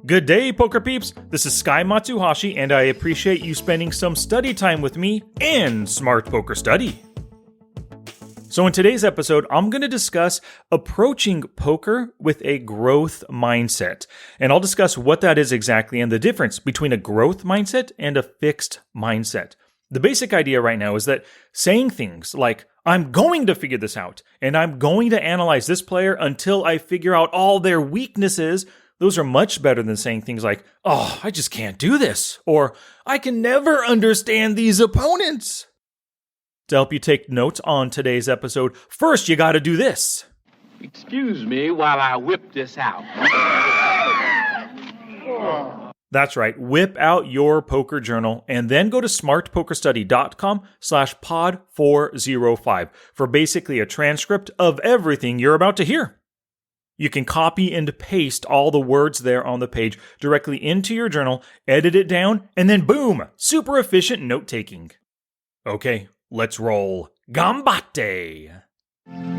Good day, poker peeps! This is Sky Matsuhashi, and I appreciate you spending some study time with me in Smart Poker Study. So in today's episode, I'm going to discuss approaching poker with a growth mindset. And I'll discuss what that is exactly and the difference between a growth mindset and a fixed mindset. The basic idea right now is that saying things like, I'm going to figure this out, and I'm going to analyze this player until I figure out all their weaknesses, those are much better than saying things like, oh, I just can't do this, or I can never understand these opponents. To help you take notes on today's episode, first you gotta do this. Excuse me while I whip this out. That's right, whip out your poker journal and then go to smartpokerstudy.com/pod405 for basically a transcript of everything you're about to hear. You can copy and paste all the words there on the page directly into your journal, edit it down, and then boom, super efficient note-taking. Okay, let's roll. Gambate!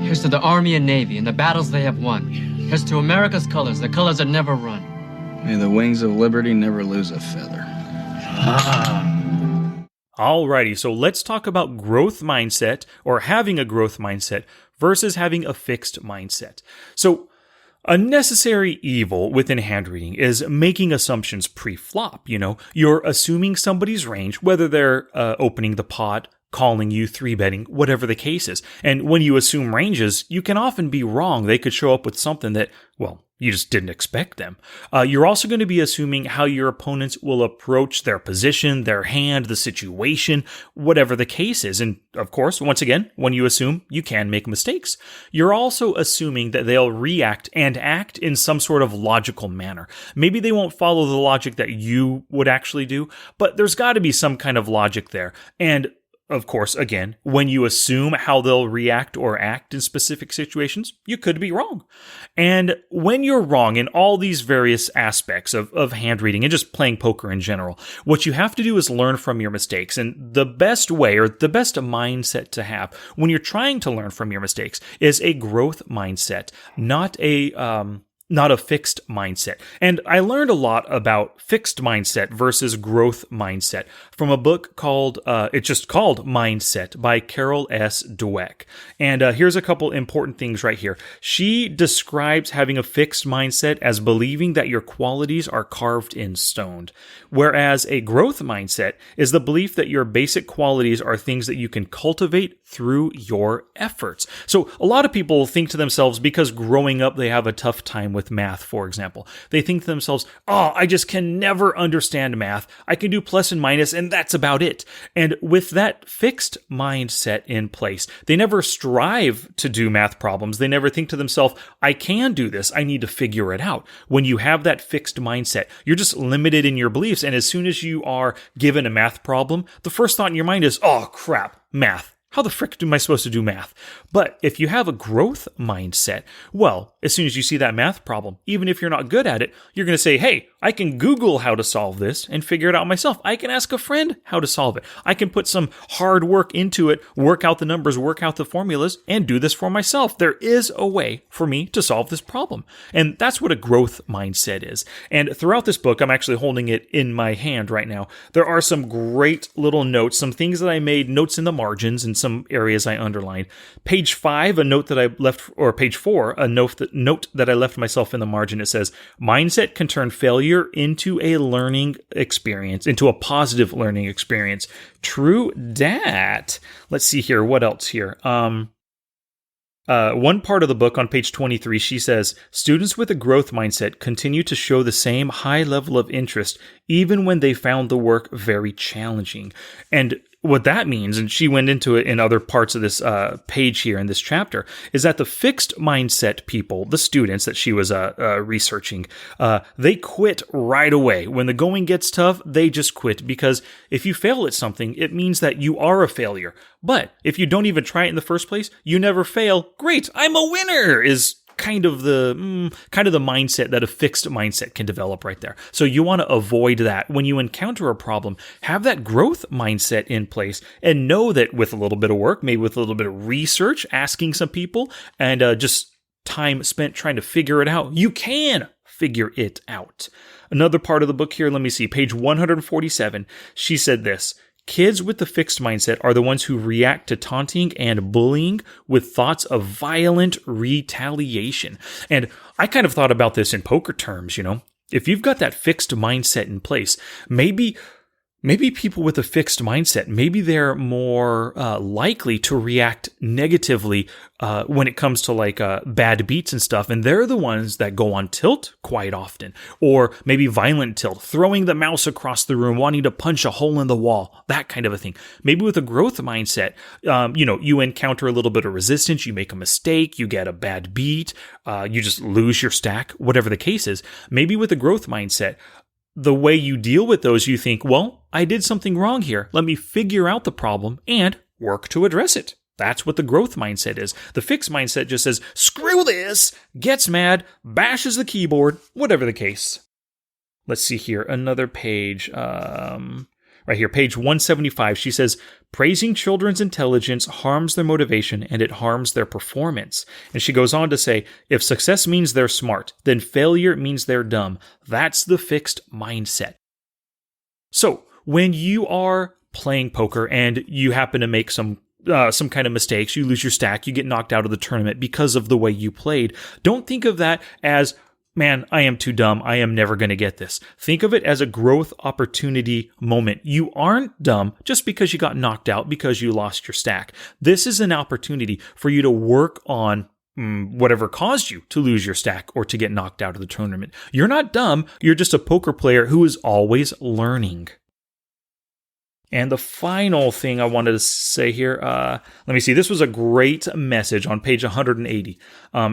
Here's to the Army and Navy and the battles they have won. Here's to America's colors, the colors that never run. May the wings of liberty never lose a feather. Alrighty, so let's talk about growth mindset, or having a growth mindset, versus having a fixed mindset. So, a necessary evil within hand reading is making assumptions pre-flop. You're assuming somebody's range, whether they're opening the pot, calling you, 3-betting, whatever the case is. And when you assume ranges, you can often be wrong. They could show up with something that, you just didn't expect them. You're also going to be assuming how your opponents will approach their position, their hand, the situation, whatever the case is. And of course, once again, when you assume, you can make mistakes. You're also assuming that they'll react and act in some sort of logical manner. Maybe they won't follow the logic that you would actually do, but there's got to be some kind of logic there. And of course, again, when you assume how they'll react or act in specific situations, you could be wrong. And when you're wrong in all these various aspects of hand reading and just playing poker in general, what you have to do is learn from your mistakes. And the best way, or the best mindset to have when you're trying to learn from your mistakes, is a growth mindset, not a fixed mindset. And I learned a lot about fixed mindset versus growth mindset from a book called Mindset by Carol S. Dweck. And here's a couple important things right here. She describes having a fixed mindset as believing that your qualities are carved in stone, whereas a growth mindset is the belief that your basic qualities are things that you can cultivate through your efforts. So a lot of people think to themselves, because growing up they have a tough time with math, for example. They think to themselves, I just can never understand math. I can do plus and minus, and that's about it. And with that fixed mindset in place, they never strive to do math problems. They never think to themselves, I can do this. I need to figure it out. When you have that fixed mindset, you're just limited in your beliefs. And as soon as you are given a math problem, the first thought in your mind is, oh crap, math. How the frick am I supposed to do math? But if you have a growth mindset, as soon as you see that math problem, even if you're not good at it, you're going to say, hey, I can Google how to solve this and figure it out myself. I can ask a friend how to solve it. I can put some hard work into it, work out the numbers, work out the formulas, and do this for myself. There is a way for me to solve this problem. And that's what a growth mindset is. And throughout this book, I'm actually holding it in my hand right now. There are some great little notes, some things that I made, notes in the margins, and some areas I underlined. Page 5, a note that I left, or page 4, a note that I left myself in the margin. It says, mindset can turn failure into a learning experience, into a positive learning experience. True dat. Let's see here. What else here? One part of the book on page 23, she says, students with a growth mindset continue to show the same high level of interest even when they found the work very challenging. And what that means, and she went into it in other parts of this page here in this chapter, is that the fixed mindset people, the students that she was researching, they quit right away. When the going gets tough, they just quit, because if you fail at something, it means that you are a failure. But if you don't even try it in the first place, you never fail. Great, I'm a winner, is kind of the mindset that a fixed mindset can develop right there. So you want to avoid that. When you encounter a problem, have that growth mindset in place and know that with a little bit of work, maybe with a little bit of research, asking some people, and just time spent trying to figure it out, you can figure it out. Another part of the book here, let me see, page 147, she said this: kids with the fixed mindset are the ones who react to taunting and bullying with thoughts of violent retaliation. And I kind of thought about this in poker terms, If you've got that fixed mindset in place, maybe people with a fixed mindset, maybe they're more likely to react negatively when it comes to like bad beats and stuff. And they're the ones that go on tilt quite often, or maybe violent tilt, throwing the mouse across the room, wanting to punch a hole in the wall, that kind of a thing. Maybe with a growth mindset, you encounter a little bit of resistance, you make a mistake, you get a bad beat, you just lose your stack, whatever the case is. Maybe with a growth mindset, the way you deal with those, you think, well, I did something wrong here. Let me figure out the problem and work to address it. That's what the growth mindset is. The fixed mindset just says, screw this, gets mad, bashes the keyboard, whatever the case. Let's see here, another page. Right here, page 175, she says, praising children's intelligence harms their motivation and it harms their performance. And she goes on to say, if success means they're smart, then failure means they're dumb. That's the fixed mindset. So when you are playing poker and you happen to make some kind of mistakes, you lose your stack, you get knocked out of the tournament because of the way you played, don't think of that as, man, I am too dumb, I am never going to get this. Think of it as a growth opportunity moment. You aren't dumb just because you got knocked out, because you lost your stack. This is an opportunity for you to work on whatever caused you to lose your stack or to get knocked out of the tournament. You're not dumb, you're just a poker player who is always learning. And the final thing I wanted to say here, let me see. This was a great message on page 180.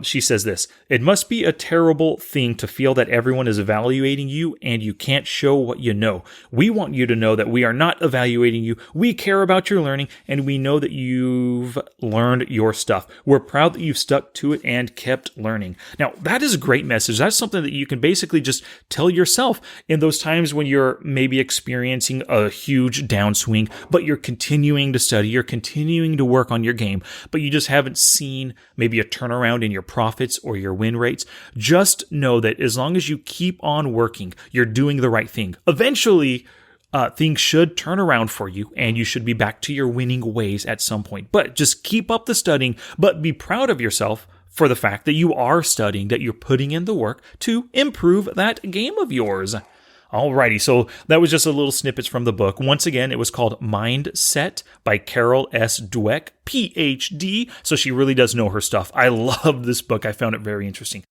She says this: it must be a terrible thing to feel that everyone is evaluating you and you can't show what you know. We want you to know that we are not evaluating you. We care about your learning and we know that you've learned your stuff. We're proud that you've stuck to it and kept learning. Now, that is a great message. That's something that you can basically just tell yourself in those times when you're maybe experiencing a huge downswing, but you're continuing to study, you're continuing to work on your game, but you just haven't seen maybe a turnaround in your profits or your win rates. Just know that as long as you keep on working, you're doing the right thing. Eventually, things should turn around for you and you should be back to your winning ways at some point. But just keep up the studying, but be proud of yourself for the fact that you are studying, that you're putting in the work to improve that game of yours. Alrighty, so that was just a little snippets from the book. Once again, it was called Mindset by Carol S. Dweck, PhD. So she really does know her stuff. I love this book. I found it very interesting.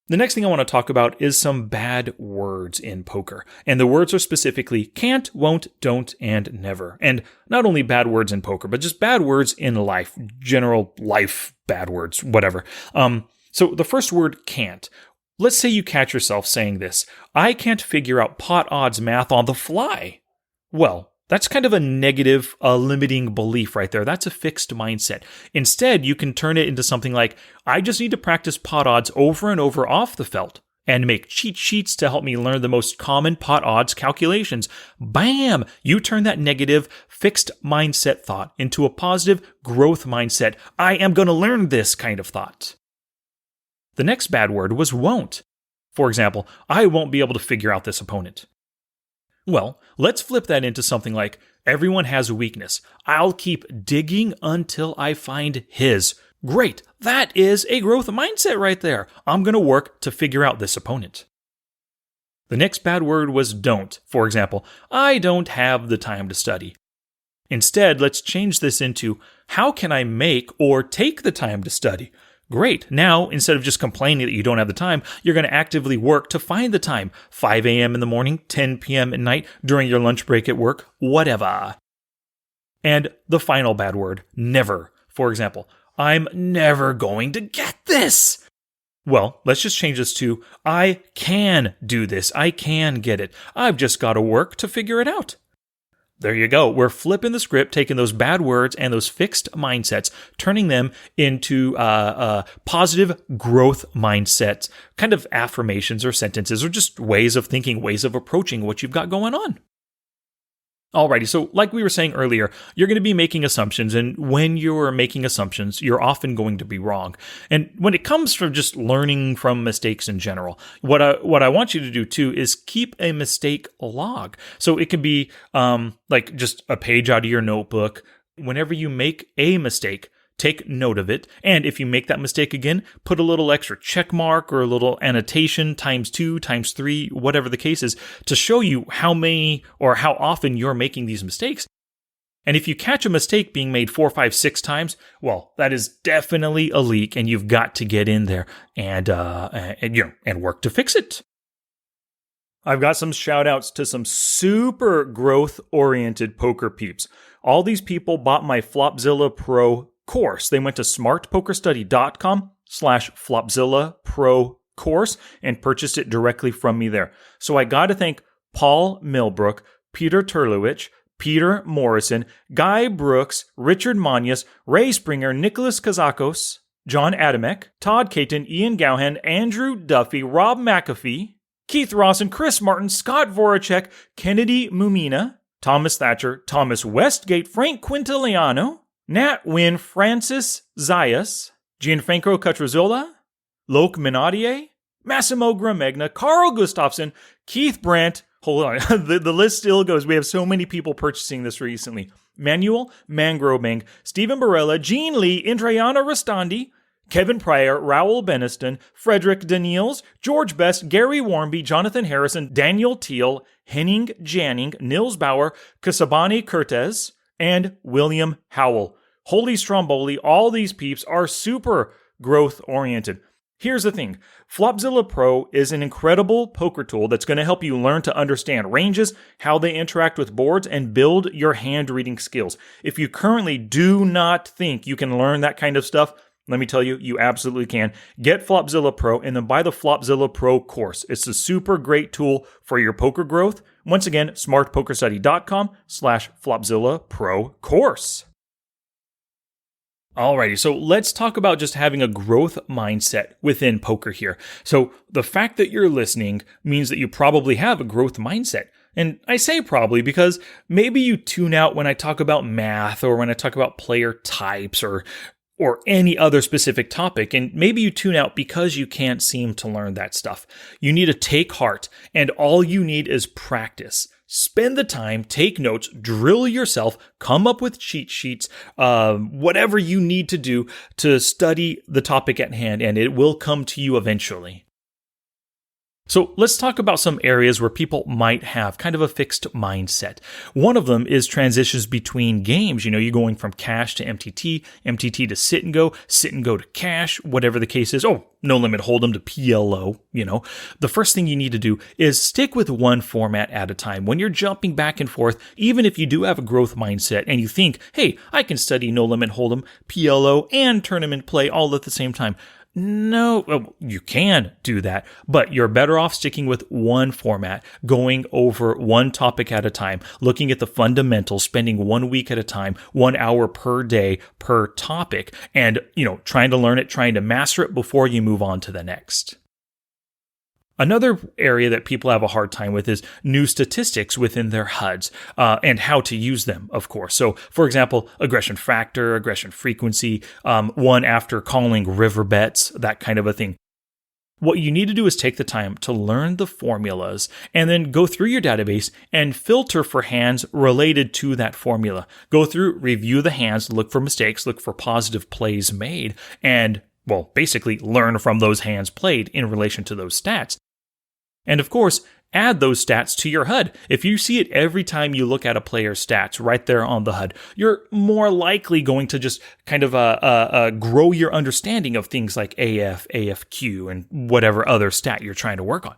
The next thing I want to talk about is some bad words in poker. And the words are specifically can't, won't, don't, and never. And not only bad words in poker, but just bad words in life, general life bad words, whatever. So the first word, can't. Let's say you catch yourself saying this: I can't figure out pot odds math on the fly. Well, that's kind of a negative, limiting belief right there. That's a fixed mindset. Instead, you can turn it into something like, I just need to practice pot odds over and over off the felt and make cheat sheets to help me learn the most common pot odds calculations. Bam! You turn that negative, fixed mindset thought into a positive growth mindset. I am going to learn this kind of thought. The next bad word was won't. For example, I won't be able to figure out this opponent. Well, let's flip that into something like, everyone has a weakness. I'll keep digging until I find his. Great, that is a growth mindset right there. I'm going to work to figure out this opponent. The next bad word was don't. For example, I don't have the time to study. Instead, let's change this into, how can I make or take the time to study? Great. Now, instead of just complaining that you don't have the time, you're going to actively work to find the time. 5 a.m. in the morning, 10 p.m. at night, during your lunch break at work, whatever. And the final bad word, never. For example, I'm never going to get this. Well, let's just change this to, I can do this. I can get it. I've just got to work to figure it out. There you go. We're flipping the script, taking those bad words and those fixed mindsets, turning them into positive growth mindsets, kind of affirmations or sentences or just ways of thinking, ways of approaching what you've got going on. Alrighty, so like we were saying earlier, you're going to be making assumptions, and when you're making assumptions, you're often going to be wrong. And when it comes from just learning from mistakes in general, what I want you to do too is keep a mistake log. So it could be like just a page out of your notebook. Whenever you make a mistake, take note of it. And if you make that mistake again, put a little extra check mark or a little annotation ×2, ×3, whatever the case is, to show you how many or how often you're making these mistakes. And if you catch a mistake being made 4, 5, 6 times, well, that is definitely a leak, and you've got to get in there and work to fix it. I've got some shout outs to some super growth oriented poker peeps. All these people bought my Flopzilla Pro course. They went to smartpokerstudy.com/Flopzilla Pro course and purchased it directly from me there. So I got to thank Paul Millbrook, Peter Turlewich, Peter Morrison, Guy Brooks, Richard Monius, Ray Springer, Nicholas Kazakos, John Adamek, Todd Caton, Ian Gowhan, Andrew Duffy, Rob McAfee, Keith Rawson, Chris Martin, Scott Voracek, Kennedy Mumina, Thomas Thatcher, Thomas Westgate, Frank Quintiliano, Nat Wynn, Francis Zayas, Gianfranco Catrazola, Loke Minadier, Massimo Gramegna, Carl Gustafsson, Keith Brandt. Hold on, the list still goes. We have so many people purchasing this recently. Manuel Mangrobang, Stephen Barella, Gene Lee, Indrayana Rastandi, Kevin Pryor, Raoul Beniston, Frederick Daniels, George Best, Gary Warmby, Jonathan Harrison, Daniel Teal, Henning Janning, Nils Bauer, Kasabani Curtez, and William Howell. Holy Stromboli, all these peeps are super growth-oriented. Here's the thing. Flopzilla Pro is an incredible poker tool that's going to help you learn to understand ranges, how they interact with boards, and build your hand-reading skills. If you currently do not think you can learn that kind of stuff, let me tell you, you absolutely can. Get Flopzilla Pro and then buy the Flopzilla Pro course. It's a super great tool for your poker growth. Once again, smartpokerstudy.com/Flopzilla Pro course. Alrighty, so let's talk about just having a growth mindset within poker here. So the fact that you're listening means that you probably have a growth mindset. And I say probably because maybe you tune out when I talk about math or when I talk about player types or any other specific topic, and maybe you tune out because you can't seem to learn that stuff. You need to take heart, and all you need is practice. Spend the time, take notes, drill yourself, come up with cheat sheets, whatever you need to do to study the topic at hand, and it will come to you eventually. So let's talk about some areas where people might have kind of a fixed mindset. One of them is transitions between games. You know, you're going from cash to MTT, MTT to sit and go to cash, whatever the case is. Oh, no limit hold'em to PLO, you know. The first thing you need to do is stick with one format at a time. When you're jumping back and forth, even if you do have a growth mindset and you think, hey, I can study no limit hold'em, PLO, and tournament play all at the same time. No, well, you can do that, but you're better off sticking with one format, going over one topic at a time, looking at the fundamentals, spending 1 week at a time, 1 hour per day per topic, and, trying to learn it, trying to master it before you move on to the next. Another area that people have a hard time with is new statistics within their HUDs and how to use them, of course. So, for example, aggression factor, aggression frequency, one after calling river bets, that kind of a thing. What you need to do is take the time to learn the formulas and then go through your database and filter for hands related to that formula. Go through, review the hands, look for mistakes, look for positive plays made, and, basically learn from those hands played in relation to those stats. And of course, add those stats to your HUD. If you see it every time you look at a player's stats right there on the HUD, you're more likely going to just kind of grow your understanding of things like AF, AFQ, and whatever other stat you're trying to work on.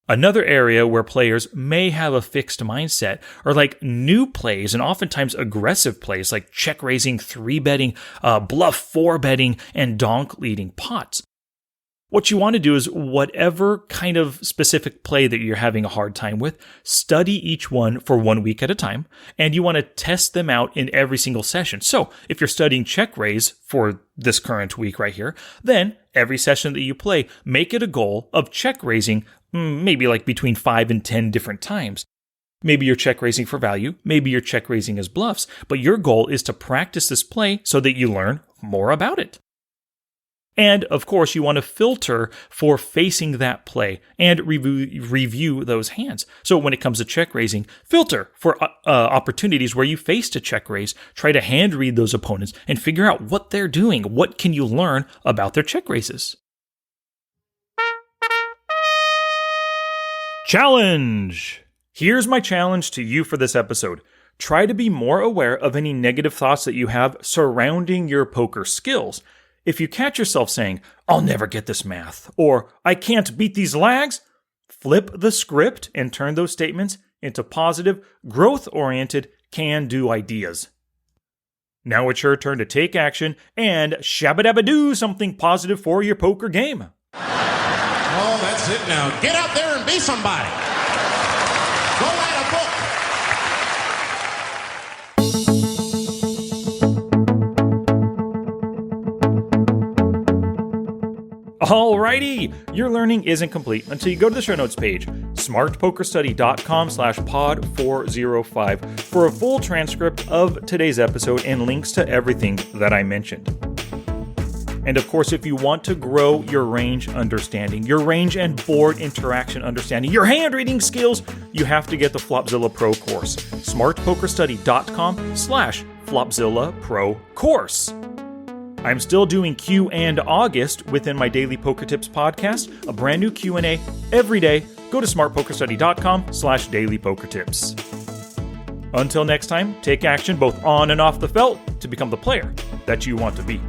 Another area where players may have a fixed mindset are like new plays and oftentimes aggressive plays like check raising, 3-betting, bluff 4-betting, and donk leading pots. What you want to do is whatever kind of specific play that you're having a hard time with, study each one for 1 week at a time, and you want to test them out in every single session. So if you're studying check raise for this current week right here, then every session that you play, make it a goal of check raising maybe like between 5 and 10 different times. Maybe you're check raising for value, maybe you're check raising as bluffs, but your goal is to practice this play so that you learn more about it. And of course, you want to filter for facing that play and review those hands. So when it comes to check raising, filter for opportunities where you face to check raise. Try to hand read those opponents and figure out what they're doing. What can you learn about their check raises? Challenge! Here's my challenge to you for this episode. Try to be more aware of any negative thoughts that you have surrounding your poker skills. If you catch yourself saying, "I'll never get this math," or "I can't beat these lags," flip the script and turn those statements into positive, growth-oriented, can-do ideas. Now it's your turn to take action and shabba-dabba-do something positive for your poker game. Oh, that's it now. Get out there and be somebody. Go write a book. Alrighty, your learning isn't complete until you go to the show notes page, smartpokerstudy.com/pod405 for a full transcript of today's episode and links to everything that I mentioned. And of course, if you want to grow your range understanding, your range and board interaction understanding, your hand reading skills, you have to get the Flopzilla Pro course, smartpokerstudy.com/Flopzilla Pro course. I'm still doing Q and August within my Daily Poker Tips podcast, a brand new Q&A every day. Go to smartpokerstudy.com/dailypokertips. Until next time, take action both on and off the felt to become the player that you want to be.